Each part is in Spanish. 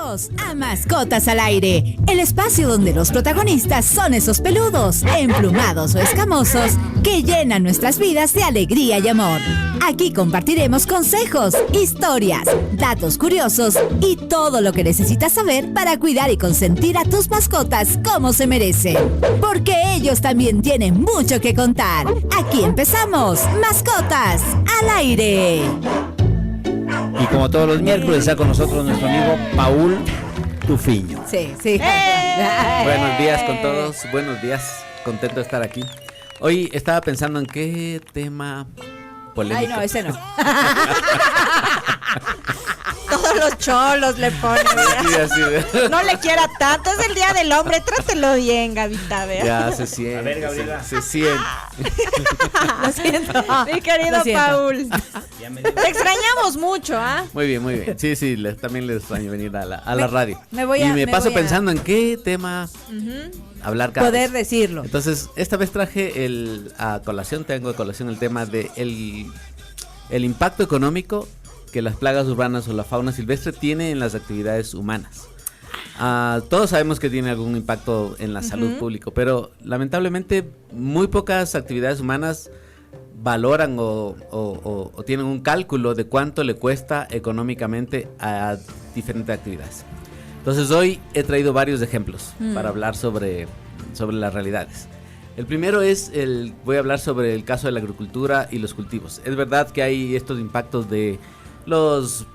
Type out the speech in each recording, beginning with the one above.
Bienvenidos a Mascotas al Aire, el espacio donde los protagonistas son esos peludos, emplumados o escamosos que llenan nuestras vidas de alegría y amor. Aquí compartiremos consejos, historias, datos curiosos y todo lo que necesitas saber para cuidar y consentir a tus mascotas como se merecen. Porque ellos también tienen mucho que contar. Aquí empezamos, Mascotas al Aire. Y como todos los miércoles está con nosotros nuestro amigo Paul Tufiño. Sí. Buenos días con todos, buenos días, contento de estar aquí. Hoy estaba pensando en qué tema polémico. Ay, no, ese no. Todos los cholos le ponen. Sí, así de... No le quiera tanto, es el día del hombre, trátelo bien, Gavita, vea. Ya se siente. A ver, Gabriela. Se siente. Lo siento. Mi querido Lo siento. Paul. Te extrañamos mucho, ¿ah? Muy bien, muy bien. Sí, también les extraño venir a la radio. me voy y a- me me paso voy a- pensando en qué tema hablar cada Poder vez. decirlo. Entonces, esta vez traje tengo a colación el tema de el impacto económico que las plagas urbanas o la fauna silvestre tiene en las actividades humanas. Todos sabemos que tiene algún impacto en la salud pública, pero lamentablemente muy pocas actividades humanas valoran o tienen un cálculo de cuánto le cuesta económicamente a diferentes actividades. Entonces hoy he traído varios ejemplos para hablar sobre las realidades. El primero voy a hablar sobre el caso de la agricultura y los cultivos. Es verdad que hay estos impactos de los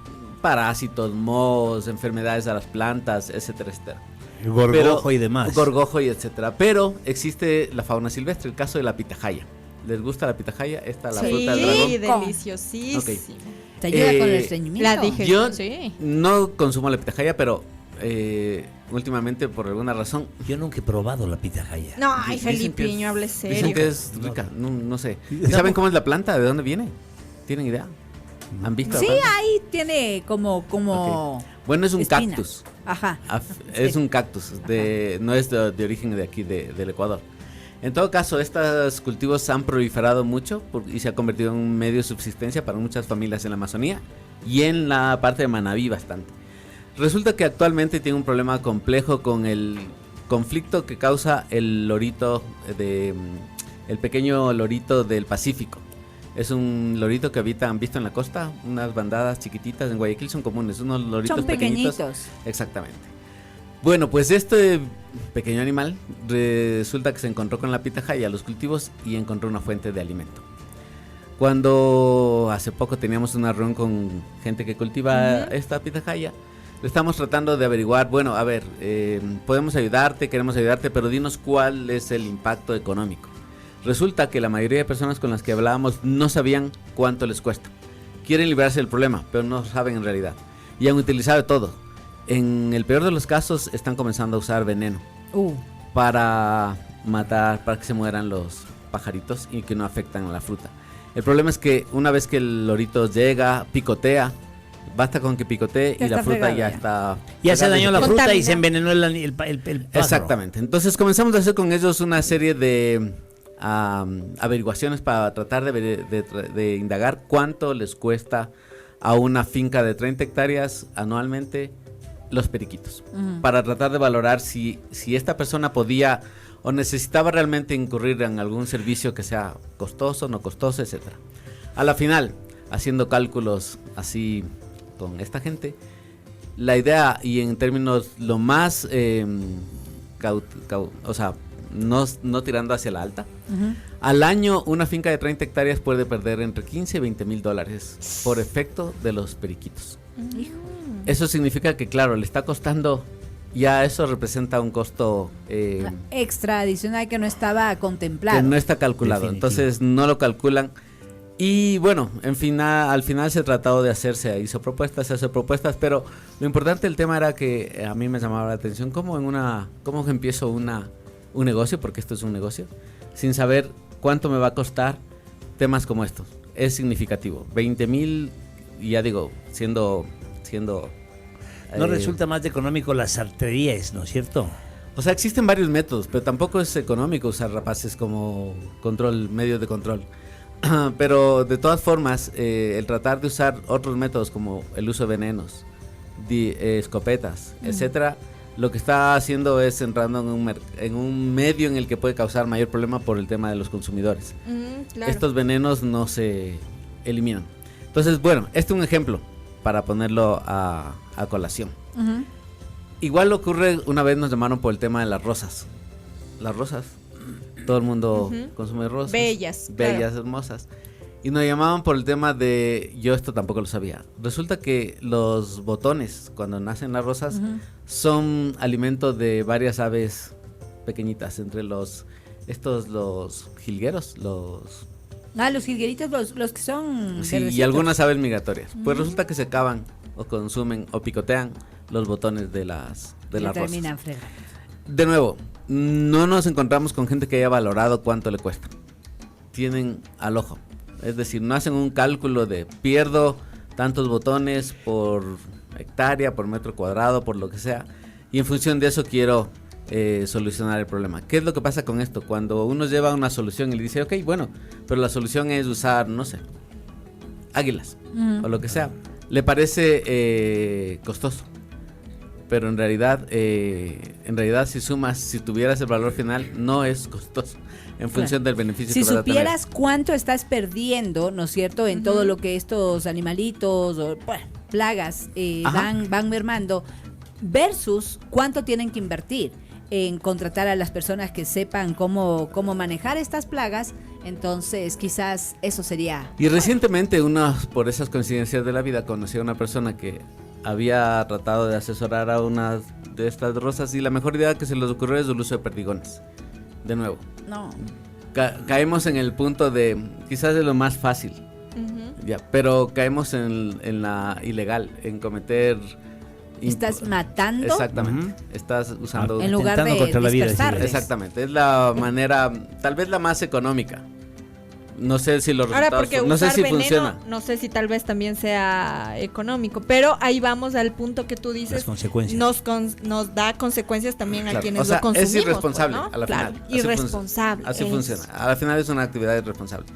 parásitos, mohos, enfermedades a las plantas, etcétera, etcétera. Gorgojo y demás. Gorgojo y etcétera. Pero existe la fauna silvestre, el caso de la pitahaya. ¿Les gusta la pitahaya? La fruta del dragón. Sí, deliciosísimo. Ok. Te ayuda con el Eh, estreñimiento. La dije. Yo Sí. no consumo la pitahaya, pero últimamente por alguna razón Yo nunca he probado la pitahaya. No, ay, Dicen que Felipeño, hable dicen serio. que es rica, no sé. ¿Y saben cómo es la planta? ¿De dónde viene? ¿Tienen idea? ¿Han visto? Sí, la planta? ahí tiene como Ok. Bueno, es un espina. cactus. Ajá. Es Sí. un cactus, no es de origen de aquí, del Ecuador. En todo caso, estos cultivos han proliferado mucho y se ha convertido en un medio de subsistencia para muchas familias en la Amazonía y en la parte de Manabí bastante. Resulta que actualmente tiene un problema complejo con el conflicto que causa el pequeño lorito del Pacífico. Es un lorito que han visto en la costa, unas bandadas chiquititas en Guayaquil son comunes, unos loritos Son pequeñitos. pequeñitos. Exactamente. Bueno, pues este pequeño animal resulta que se encontró con la pitahaya, los cultivos, y encontró una fuente de alimento. Cuando hace poco teníamos una reunión con gente que cultiva esta pitahaya, le estamos tratando de averiguar, bueno, a ver, podemos ayudarte, queremos ayudarte, pero dinos cuál es el impacto económico. Resulta que la mayoría de personas con las que hablábamos no sabían cuánto les cuesta. Quieren librarse del problema, pero no saben en realidad. Y han utilizado de todo. En el peor de los casos están comenzando a usar veneno para matar, para que se mueran los pajaritos y que no afectan a la fruta. El problema es que una vez que el lorito llega, picotea, basta con que picotee Ya y la está fruta fregado ya ya. está... Ya se dañó la fruta y Contamina. se envenenó el pájaro. Exactamente. Entonces comenzamos a hacer con ellos una serie de averiguaciones para tratar de indagar cuánto les cuesta a una finca de 30 hectáreas anualmente los periquitos. Para tratar de valorar si esta persona podía o necesitaba realmente incurrir en algún servicio que sea costoso, no costoso, etcétera. A la final, haciendo cálculos así con esta gente, la idea y en términos lo más o sea, no tirando hacia la alta, al año una finca de 30 hectáreas puede perder entre 15 y 20 mil dólares por efecto de los periquitos. Eso significa que, claro, le está costando, ya eso representa un costo Extra adicional que no estaba contemplado. que no está calculado. Definitivo. Entonces no lo calculan. Y bueno, al final se ha tratado de se hizo propuestas, pero lo importante del tema era que a mí me llamaba la atención cómo empiezo un negocio, porque esto es un negocio, sin saber cuánto me va a costar temas como estos. Es significativo. 20,000, y ya digo, siendo No resulta más económico las arterías, ¿no es cierto? O sea, existen varios métodos, pero tampoco es económico usar rapaces como medios de control. Pero de todas formas, el tratar de usar otros métodos como el uso de venenos, escopetas, etcétera, lo que está haciendo es entrando en un medio en el que puede causar mayor problema por el tema de los consumidores. Claro. Estos venenos no se eliminan. Entonces, bueno, este es un ejemplo para ponerlo a colación. Igual ocurre, una vez nos llamaron por el tema de las rosas. Las rosas, todo el mundo consume rosas. Bellas, Bellas, hermosas. Y nos llamaban por el tema de, yo esto tampoco lo sabía. Resulta que los botones, cuando nacen las rosas, son alimento de varias aves pequeñitas, entre los jilgueros, los Jilgueritos, los que son... sí, y algunas aves migratorias. Pues resulta que se cavan o consumen o picotean los botones de las rosas. Terminan fregando. De nuevo, no nos encontramos con gente que haya valorado cuánto le cuesta. Tienen al ojo. Es decir, no hacen un cálculo de pierdo tantos botones por hectárea, por metro cuadrado, por lo que sea. Y en función de eso quiero solucionar el problema. ¿Qué es lo que pasa con esto? Cuando uno lleva una solución y le dice, ok, bueno, pero la solución es usar, no sé, águilas o lo que sea. Le parece costoso. Pero en realidad si tuvieras el valor final, no es costoso en función del beneficio si que vas a tener. Si supieras cuánto estás perdiendo, ¿no es cierto?, en todo lo que estos animalitos o plagas van mermando, versus cuánto tienen que invertir en contratar a las personas que sepan cómo manejar estas plagas, entonces quizás eso sería... Y recientemente, por esas coincidencias de la vida, conocí a una persona que había tratado de asesorar a una de estas rosas y la mejor idea que se les ocurrió es el uso de perdigones. De nuevo, no caemos en el punto de quizás es lo más fácil, ya, pero caemos en la ilegal, en cometer... Estás matando. Exactamente. Estás usando... En lugar de dispersarles. Exactamente. Es la manera, tal vez la más económica. No sé si los resultados... Ahora, porque no sé si veneno, funciona. no sé si tal vez también sea económico, pero ahí vamos al punto que tú dices. Las consecuencias. Nos da consecuencias también a quienes o sea, lo consumimos. es irresponsable, pues, ¿no? a la claro, final. Irresponsable. Así funciona. A la final es una actividad irresponsable.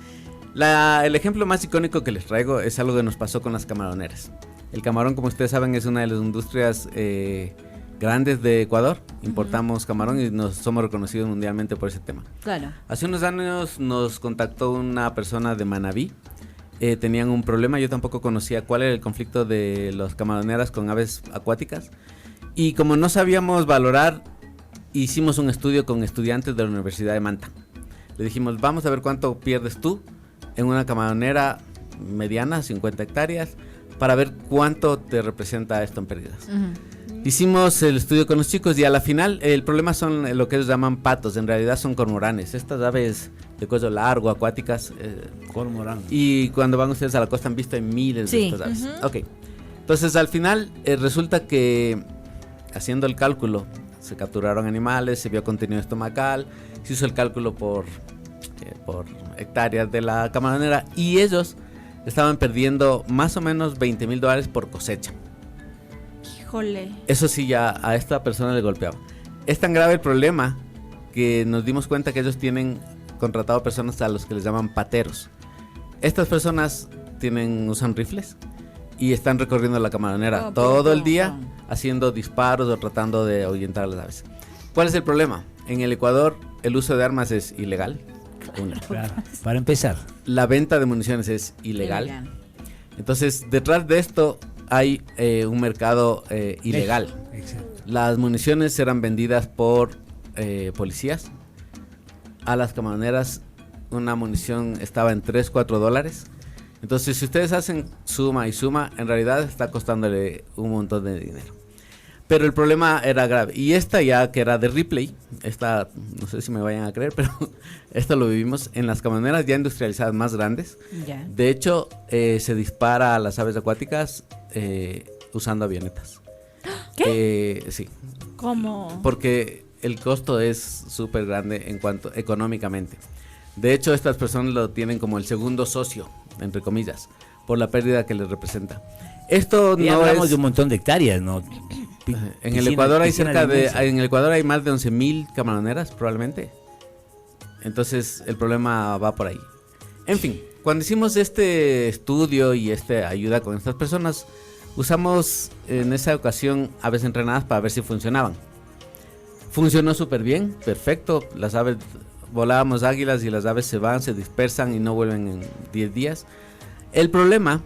El ejemplo más icónico que les traigo es algo que nos pasó con las camaroneras. El camarón, como ustedes saben, es una de las industrias grandes de Ecuador. Importamos camarón y somos reconocidos mundialmente por ese tema. Claro. Hace unos años nos contactó una persona de Manabí. Tenían un problema, yo tampoco conocía cuál era el conflicto de las camaroneras con aves acuáticas. Y como no sabíamos valorar, hicimos un estudio con estudiantes de la Universidad de Manta. Le dijimos, vamos a ver cuánto pierdes tú en una camaronera mediana, 50 hectáreas, para ver cuánto te representa esto en pérdidas. Hicimos el estudio con los chicos y a la final el problema son lo que ellos llaman patos, en realidad son cormoranes, estas aves de cuello largo, acuáticas. Cormorán. Y cuando van ustedes a la costa han visto hay miles de estas aves. Ok, entonces al final resulta que haciendo el cálculo se capturaron animales, se vio contenido estomacal, se hizo el cálculo por hectáreas de la camaronera y ellos estaban perdiendo más o menos $20,000 por cosecha. Híjole. Eso sí, ya a esta persona le golpeaba. Es tan grave el problema que nos dimos cuenta que ellos tienen contratado personas a los que les llaman pateros. Estas personas usan rifles y están recorriendo la camaronera todo el día haciendo disparos o tratando de ahuyentar a las aves. ¿Cuál es el problema? En el Ecuador el uso de armas es ilegal. Claro, para empezar. La venta de municiones es ilegal. Entonces, detrás de esto hay un mercado ilegal. Exacto. Las municiones eran vendidas por policías. A las camaroneras una munición estaba en $3-4. Entonces, si ustedes hacen suma y suma, en realidad está costándole un montón de dinero. Pero el problema era grave. Y esta ya que era de Ripley, no sé si me vayan a creer, pero esto lo vivimos en las camaroneras ya industrializadas más grandes. Ya. De hecho, se dispara a las aves acuáticas usando avionetas. ¿Qué? Sí. ¿Cómo? Porque el costo es súper grande en cuanto económicamente. De hecho, estas personas lo tienen como el segundo socio, entre comillas, por la pérdida que les representa. Esto y no hablamos es... de un montón de hectáreas, ¿no? En el Ecuador hay en el Ecuador hay más de 11,000 camaroneras probablemente. Entonces el problema va por ahí. En fin, cuando hicimos este estudio y esta ayuda con estas personas, Usamos en esa ocasión aves entrenadas para ver si funcionaban. Funcionó súper bien, perfecto. Las aves, volábamos águilas y las aves se van, se dispersan y no vuelven en 10 días. El problema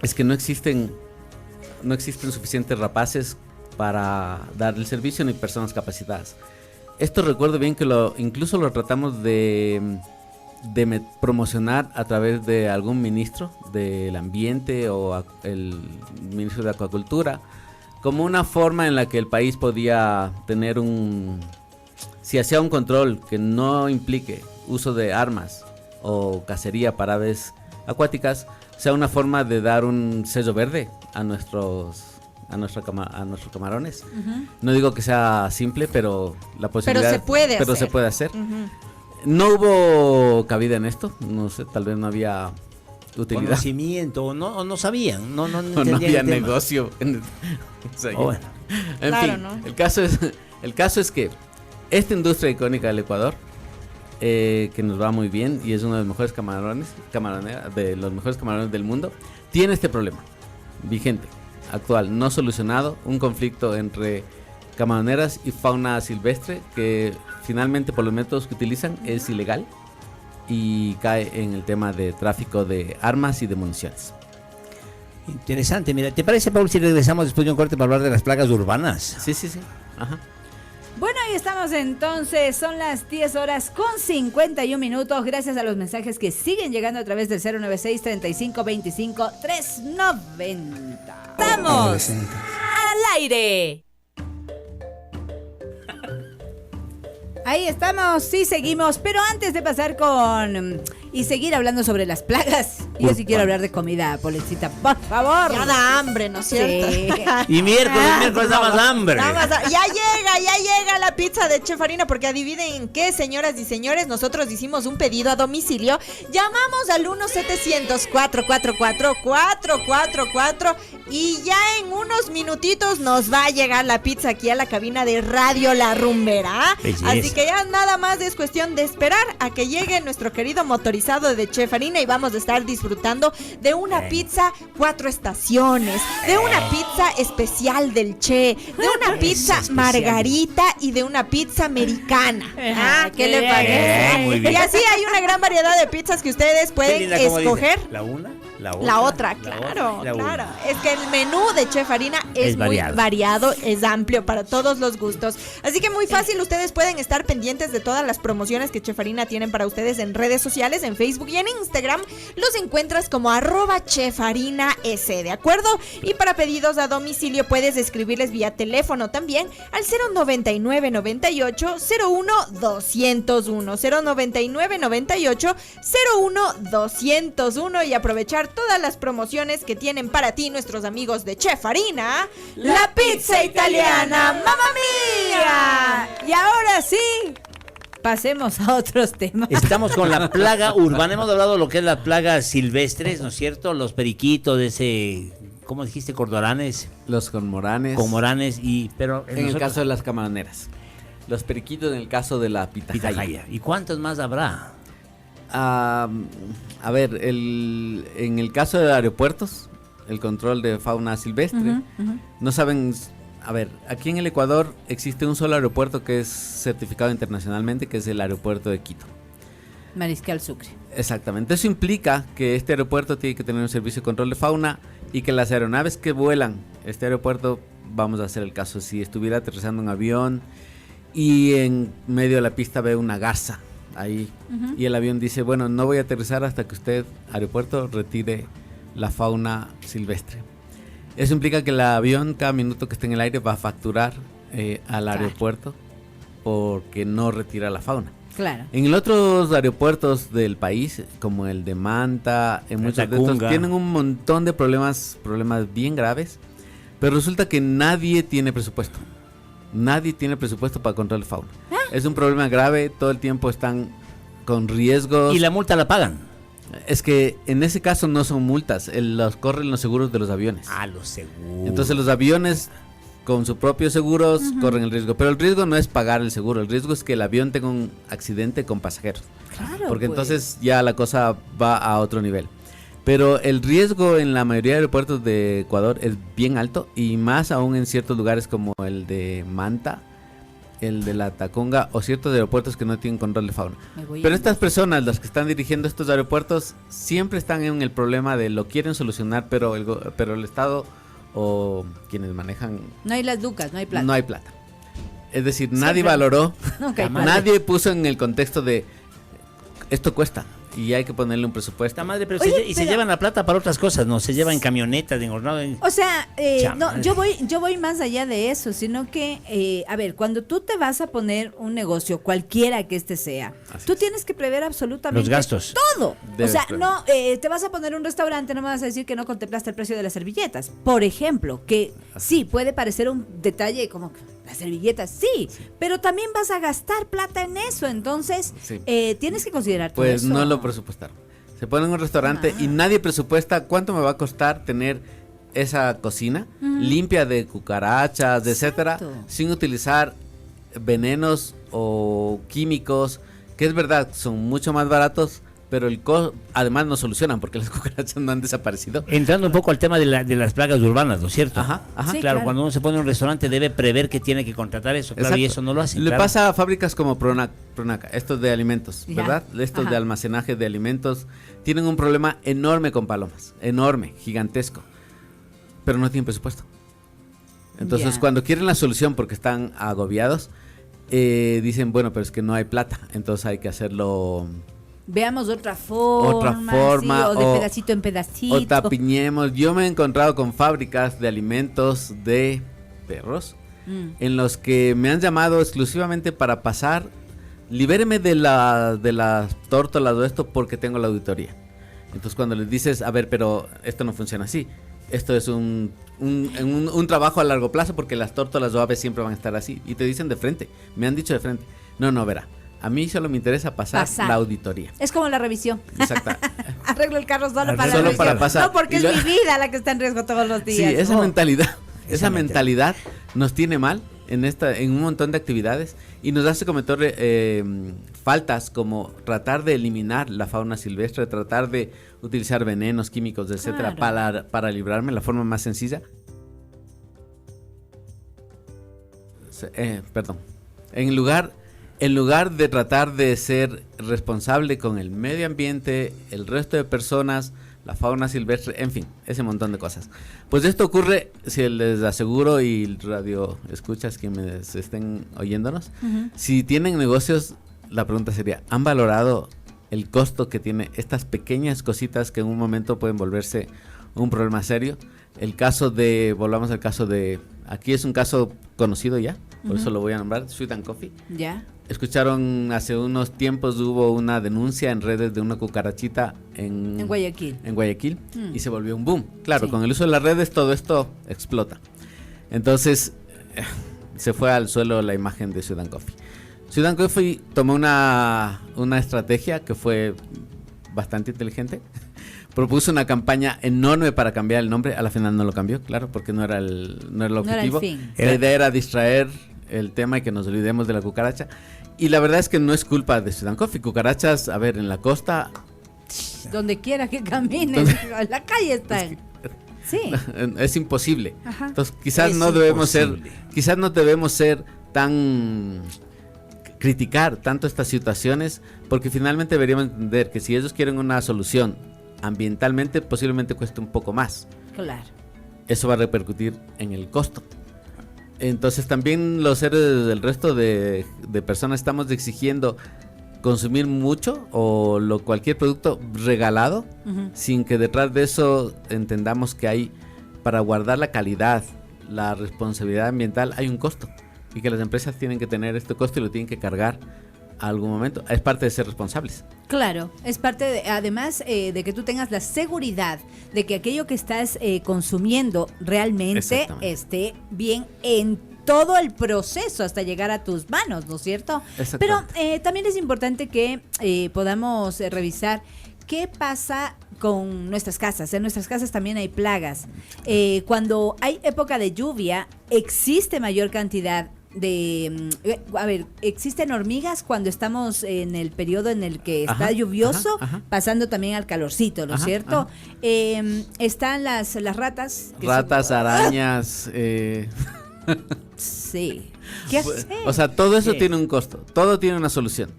es que no existen suficientes rapaces para dar el servicio ni personas capacitadas. Esto recuerdo bien que incluso lo tratamos de promocionar a través de algún ministro del ambiente o el ministro de acuacultura, como una forma en la que el país podía tener si hacía un control que no implique uso de armas o cacería para aves acuáticas, sea una forma de dar un sello verde a nuestros camarones. No digo que sea simple, pero la posibilidad, se puede hacer. No hubo cabida en esto, no sé, tal vez no había utilidad. Conocimiento, o no sabían, no no había negocio. Bueno. En fin, ¿no? El caso es que esta industria icónica del Ecuador, que nos va muy bien y es uno de los mejores camarones del mundo, tiene este problema vigente, actual, no solucionado, un conflicto entre camaroneras y fauna silvestre que finalmente por los métodos que utilizan es ilegal y cae en el tema de tráfico de armas y de municiones. Interesante, mira, ¿te parece, Paul, si regresamos después de un corte para hablar de las plagas urbanas? Sí. Ajá. Bueno, ahí estamos entonces, son las 10:51. Gracias a los mensajes que siguen llegando a través del 096-3525-390. ¡Estamos al aire! Ahí estamos, sí seguimos, pero antes de pasar y seguir hablando sobre las plagas, yo sí quiero hablar de comida, Polecita, por favor. Ya da hambre, ¿no es cierto? Sí. Y miércoles da más hambre. Ya llega la pizza de Chef Farina, porque adivinen qué, señoras y señores, nosotros hicimos un pedido a domicilio, llamamos al 1-700-444-444 y ya en unos minutitos nos va a llegar la pizza aquí a la cabina de Radio La Rumbera. Belleza. Así que ya nada más es cuestión de esperar a que llegue nuestro querido motorizado de Chef Farina y vamos a estar disfrutando de una pizza 4 estaciones, de una pizza especial del Che, de una pizza margarita y de una pizza americana. ¿Qué le parece? Muy bien. Y así hay una gran variedad de pizzas que ustedes pueden escoger. ¿La una? La otra, claro. Es que el menú de Chef Farina es muy variado, es amplio para todos los gustos. Así que muy fácil, ustedes pueden estar pendientes de todas las promociones que Chef Farina tienen para ustedes en redes sociales, en Facebook y en Instagram. Los encuentras como @ChefFarinaS, ¿de acuerdo? Y para pedidos a domicilio puedes escribirles vía teléfono también al 099 98 01 201, 099 98 01 201 y aprovechar todas las promociones que tienen para ti nuestros amigos de Chef Farina. La pizza italiana, ¡mamma mía! Y ahora sí, pasemos a otros temas. Estamos con la plaga urbana. Hemos hablado de lo que es las plagas silvestres, ¿no es cierto? Los periquitos de ese, ¿cómo dijiste? Cormoranes. Los cormoranes. Pero en el caso de las camaroneras. Los periquitos en el caso de la pitahaya. ¿Y cuántos más habrá? A ver, en el caso de aeropuertos, el control de fauna silvestre, no saben. A ver, aquí en el Ecuador existe un solo aeropuerto que es certificado internacionalmente, que es el aeropuerto de Quito. Mariscal Sucre. Exactamente. Eso implica que este aeropuerto tiene que tener un servicio de control de fauna y que las aeronaves que vuelan este aeropuerto, vamos a hacer el caso, si estuviera aterrizando un avión y en medio de la pista ve una garza ahí y el avión dice, bueno, no voy a aterrizar hasta que usted, aeropuerto, retire la fauna silvestre. Eso implica que el avión cada minuto que esté en el aire va a facturar al aeropuerto porque no retira la fauna. Claro. En los otros aeropuertos del país, como el de Manta, en muchos de estos, tienen un montón de problemas bien graves, pero resulta que nadie tiene presupuesto. Nadie tiene presupuesto para control de fauna. Es un problema grave, todo el tiempo están con riesgos. ¿Y la multa la pagan? Es que en ese caso no son multas, los corren los seguros de los aviones. Los seguros. Entonces los aviones con sus propios seguros corren el riesgo, pero el riesgo no es pagar el seguro, el riesgo es que el avión tenga un accidente con pasajeros. Claro. Porque pues. Entonces ya la cosa va a otro nivel. Pero el riesgo en la mayoría de aeropuertos de Ecuador es bien alto y más aún en ciertos lugares como el de Manta, el de la Tacunga o ciertos aeropuertos que no tienen control de fauna. Pero estas personas, las que están dirigiendo estos aeropuertos, siempre están en el problema de lo quieren solucionar, pero el Estado o quienes manejan... No hay las lucas, no hay plata. No hay plata. Es decir, nadie valoró, nadie puso en el contexto de esto cuesta. Y hay que ponerle un presupuesto. Esta madre, pero se llevan la plata para otras cosas, no se llevan camionetas de engordado. O sea, no, yo voy más allá de eso, sino que, a ver, cuando tú te vas a poner un negocio, cualquiera que este sea, tú tienes que prever absolutamente los gastos. Todo. O sea, no, te vas a poner un restaurante, no me vas a decir que no contemplaste el precio de las servilletas. Por ejemplo, que sí, puede parecer un detalle como las servilletas, sí, pero también vas a gastar plata en eso, entonces tienes que considerar todo pues eso. No lo presupuestaron. Se pone en un restaurante y nadie presupuesta cuánto me va a costar tener esa cocina limpia de cucarachas, etcétera, sin utilizar venenos o químicos, que es verdad, son mucho más baratos, pero además no solucionan porque las cucarachas no han desaparecido. Entrando un poco al tema de las plagas urbanas, ¿no es cierto? Ajá. Sí, claro, cuando uno se pone en un restaurante debe prever que tiene que contratar eso, claro, y eso no lo hace. Le pasa a fábricas como Pronaca, estos de alimentos, ¿verdad? Estos de almacenaje de alimentos, tienen un problema enorme con palomas, enorme, gigantesco, pero no tienen presupuesto. Entonces, cuando quieren la solución porque están agobiados, dicen, bueno, pero es que no hay plata, entonces hay que hacerlo... Veamos otra forma, sí, o de pedacito en pedacito. O tapiñemos. Yo me he encontrado con fábricas de alimentos de perros en los que me han llamado exclusivamente para pasar, libéreme de las tórtolas o esto porque tengo la auditoría. Entonces cuando les dices, a ver, pero esto no funciona así, esto es un trabajo a largo plazo porque las tórtolas o aves siempre van a estar así, y te dicen de frente, me han dicho de frente, no, verá, a mí solo me interesa pasar la auditoría. Es como la revisión. Exacto. Arreglo el carro solo para pasar. No, porque es mi vida la que está en riesgo todos los días. Sí, esa mentalidad nos tiene mal en un montón de actividades y nos hace cometer faltas como tratar de eliminar la fauna silvestre, tratar de utilizar venenos, químicos, etcétera, para librarme la forma más sencilla. En lugar de tratar de ser responsable con el medio ambiente, el resto de personas, la fauna silvestre, en fin, ese montón de cosas. Pues esto ocurre, si les aseguro, y radio escuchas quienes estén oyéndonos, si tienen negocios, la pregunta sería, ¿han valorado el costo que tiene estas pequeñas cositas que en un momento pueden volverse un problema serio? Volvamos al caso de, aquí es un caso conocido ya, por eso lo voy a nombrar, Sweet and Coffee. Ya. Escucharon, hace unos tiempos hubo una denuncia en redes de una cucarachita en Guayaquil y se volvió un boom. Claro, con el uso de las redes todo esto explota. Entonces se fue al suelo la imagen de Sweet and Coffee. Sweet and Coffee tomó una estrategia que fue bastante inteligente. Propuso una campaña enorme para cambiar el nombre. A la final no lo cambió, claro, porque no era el objetivo. La idea era distraer el tema y que nos olvidemos de la cucaracha. Y la verdad es que no es culpa de Sweet and Coffee. Cucarachas, a ver, en la costa, donde quiera que camines, en la calle están. Sí. Es imposible. Ajá. Entonces, quizás no debemos ser tan criticar tanto estas situaciones, porque finalmente deberíamos entender que si ellos quieren una solución ambientalmente, posiblemente cueste un poco más. Claro. Eso va a repercutir en el costo. Entonces también los seres del resto de personas estamos exigiendo consumir mucho o cualquier producto regalado, sin que detrás de eso entendamos que hay, para guardar la calidad, la responsabilidad ambiental, hay un costo y que las empresas tienen que tener este costo y lo tienen que cargar a algún momento. Es parte de ser responsables. Claro, es parte además de que tú tengas la seguridad de que aquello que estás consumiendo realmente esté bien en todo el proceso hasta llegar a tus manos, ¿no es cierto? Pero también es importante que podamos revisar qué pasa con nuestras casas. En nuestras casas también hay plagas. Cuando hay época de lluvia, existe mayor cantidad a ver, existen hormigas cuando estamos en el periodo en el que está lluvioso, pasando también al calorcito, ¿no es cierto? Están las ratas. Ratas, arañas. Sí. ¿Qué haces? O sea, todo eso tiene un costo, todo tiene una solución.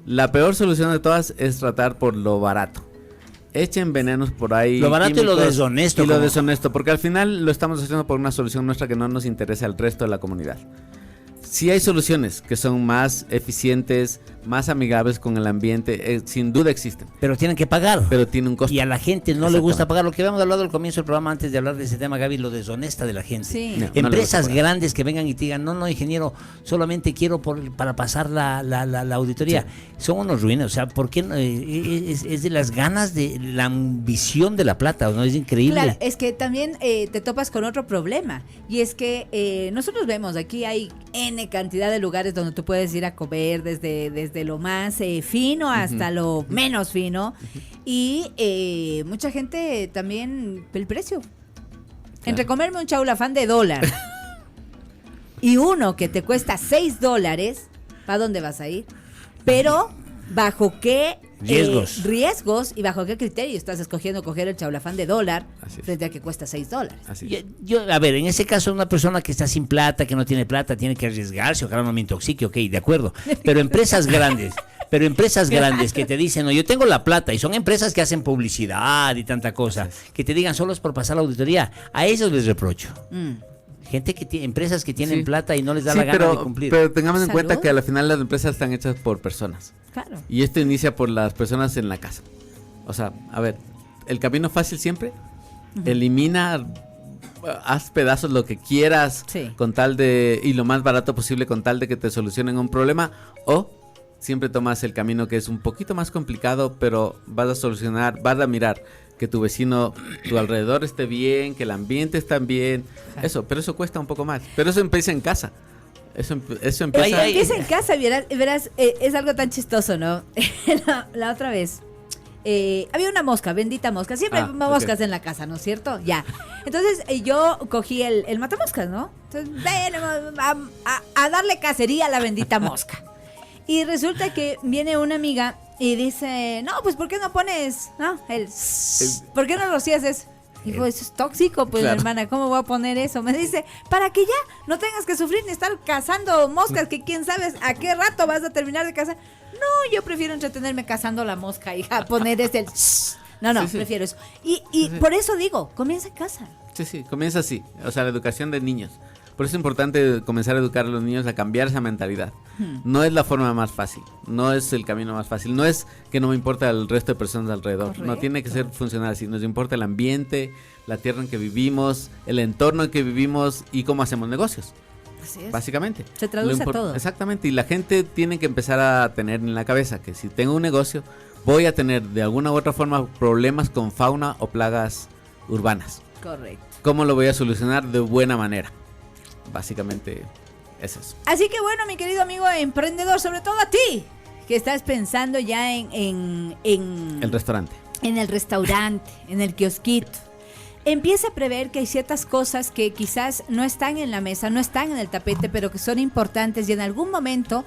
La peor solución de todas es tratar por lo barato. Echen venenos por ahí. Lo barato y lo deshonesto. Y lo deshonesto, porque al final lo estamos haciendo por una solución nuestra que no nos interesa al resto de la comunidad. Sí hay soluciones que son más eficientes, más amigables con el ambiente, sin duda existen. Pero tienen que pagar. Pero tiene un costo. Y a la gente no le gusta pagar. Lo que habíamos hablado al comienzo del programa antes de hablar de ese tema, Gaby, lo deshonesta de la gente. Sí. Empresas grandes que vengan y te digan, no, ingeniero, solamente quiero para pasar la auditoría. Sí. Son unos ruinas, o sea, ¿por qué no? Es de las ganas, de la ambición de la plata, ¿no? Es increíble. Claro, es que también te topas con otro problema, y es que nosotros vemos, aquí hay N cantidad de lugares donde tú puedes ir a comer, desde lo más fino hasta lo menos fino, y mucha gente también, el precio. Claro. Entre comerme un chaulafán de $1 y uno que te cuesta $6, ¿para dónde vas a ir? Pero, ¿bajo qué riesgos y bajo qué criterio estás escogiendo coger el chaulafán de $1 frente a que cuesta $6? A ver, en ese caso, una persona que está sin plata, que no tiene plata, tiene que arriesgarse, ojalá no me intoxique, ok, de acuerdo. Pero empresas grandes que te dicen, no, yo tengo la plata, y son empresas que hacen publicidad y tanta cosa, que te digan solo es por pasar la auditoría, a ellos les reprocho. Gente empresas que tienen plata y no les da la gana de cumplir. Pero tengamos en cuenta que al final las empresas están hechas por personas. Claro. Y esto inicia por las personas en la casa. O sea, a ver, el camino fácil siempre, elimina, haz pedazos lo que quieras, con tal de, y lo más barato posible con tal de que te solucionen un problema, o siempre tomas el camino que es un poquito más complicado, pero vas a solucionar, vas a mirar que tu vecino, tu alrededor esté bien, que el ambiente esté bien, eso, pero eso cuesta un poco más, pero eso empieza en casa. Eso empieza en casa, verás, es algo tan chistoso, ¿no? la otra vez había una mosca, bendita mosca, siempre hay moscas en la casa, ¿no es cierto? Ya. Entonces yo cogí el matamoscas, ¿no? Entonces a darle cacería a la bendita mosca. Y resulta que viene una amiga y dice, no, pues ¿por qué no pones, no? ¿Por qué no rocías eso? Dijo, eso es tóxico, pues, claro, hermana, ¿cómo voy a poner eso? Me dice, para que ya no tengas que sufrir ni estar cazando moscas, que quién sabe a qué rato vas a terminar de cazar. No, yo prefiero entretenerme cazando la mosca, hija, poner ese... No, prefiero eso. Y por eso digo, comienza en casa. Sí, comienza así, o sea, la educación de niños. Por eso es importante comenzar a educar a los niños a cambiar esa mentalidad. No es la forma más fácil, no es el camino más fácil, no es que no me importa el resto de personas alrededor. Correcto. No tiene que ser funcional así, nos importa el ambiente, la tierra en que vivimos, el entorno en que vivimos y cómo hacemos negocios. Así es. Básicamente. Se traduce a todo. Exactamente, y la gente tiene que empezar a tener en la cabeza que si tengo un negocio, voy a tener de alguna u otra forma problemas con fauna o plagas urbanas. Correcto. ¿Cómo lo voy a solucionar de buena manera? Básicamente es eso. Así que bueno, mi querido amigo emprendedor, sobre todo a ti, que estás pensando ya en el restaurante. En el restaurante, en el kiosquito. Empieza a prever que hay ciertas cosas que quizás no están en la mesa, no están en el tapete, pero que son importantes y en algún momento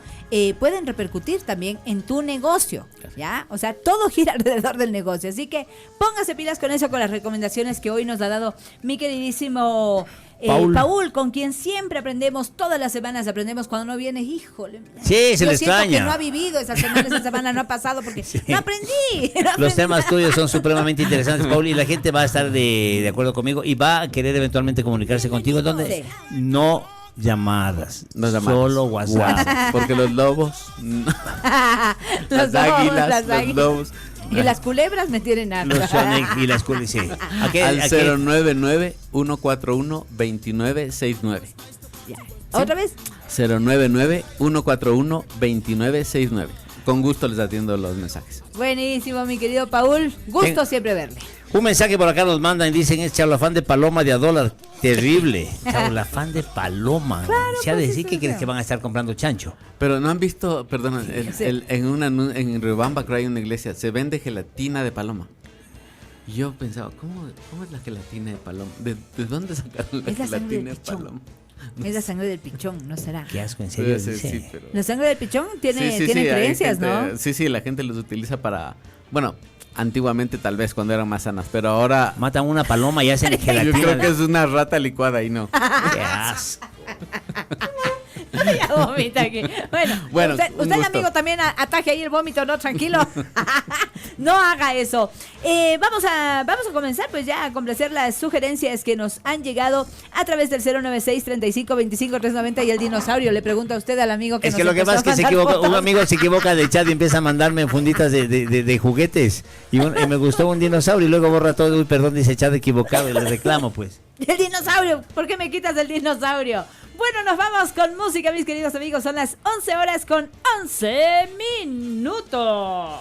pueden repercutir también en tu negocio, ¿ya? O sea, todo gira alrededor del negocio. Así que póngase pilas con eso, con las recomendaciones que hoy nos ha dado mi queridísimo Paul, con quien siempre aprendemos, todas las semanas aprendemos. Cuando no viene, híjole. Sí, se le extraña. Que no ha vivido esa semana no ha pasado porque no aprendí. Los temas tuyos son supremamente interesantes, Paul, y la gente va a estar de acuerdo conmigo y va a querer eventualmente comunicarse contigo. ¿Dónde? No llamadas, solo WhatsApp. Porque los lobos, las águilas, los lobos. Y las culebras me tienen harta. Y las culebras, sí. Al 099-141-2969. ¿Otra vez? 099-141-2969. Con gusto les atiendo los mensajes. Buenísimo, mi querido Paul. Gusto siempre verle. Un mensaje por acá nos mandan y dicen, es chaulafán de paloma de $1. Terrible. Chaulafán de paloma. Claro, se ha de decir que crees que van a estar comprando chancho. Pero no han visto, perdón, en Riobamba creo hay una iglesia, se vende gelatina de paloma. Y yo pensaba, ¿cómo es la gelatina de paloma? ¿De dónde sacaron la gelatina de paloma? Es la sangre del pichón, ¿no será? Qué asco, en serio. Sí, dice. sí, pero- La sangre del pichón tiene Sí, hay creencias, gente- ¿no? Sí, la gente los utiliza para, bueno, antiguamente tal vez cuando eran más sanas, pero ahora Matan una paloma y hacen yo gelatina. creo que es una rata licuada y no. Qué asco. Ya vomita aquí. Bueno, usted un gusto. amigo, también ataje ahí el vómito, ¿no? Tranquilo. No haga eso. Vamos a comenzar pues ya a complacer las sugerencias que nos han llegado a través del 096-3525-390 y el dinosaurio. Le pregunta a usted al amigo que Es nos que lo que empezó pasa es que a se mandar equivoca, un fotos. amigo se equivoca de chat y empieza a mandarme funditas de juguetes. Y me gustó un dinosaurio y luego borra todo. Uy, perdón, dice chat equivocado y le reclamo, pues. El dinosaurio, ¿por qué me quitas el dinosaurio? Bueno, nos vamos con música, mis queridos amigos. Son las 11 horas con 11 minutos.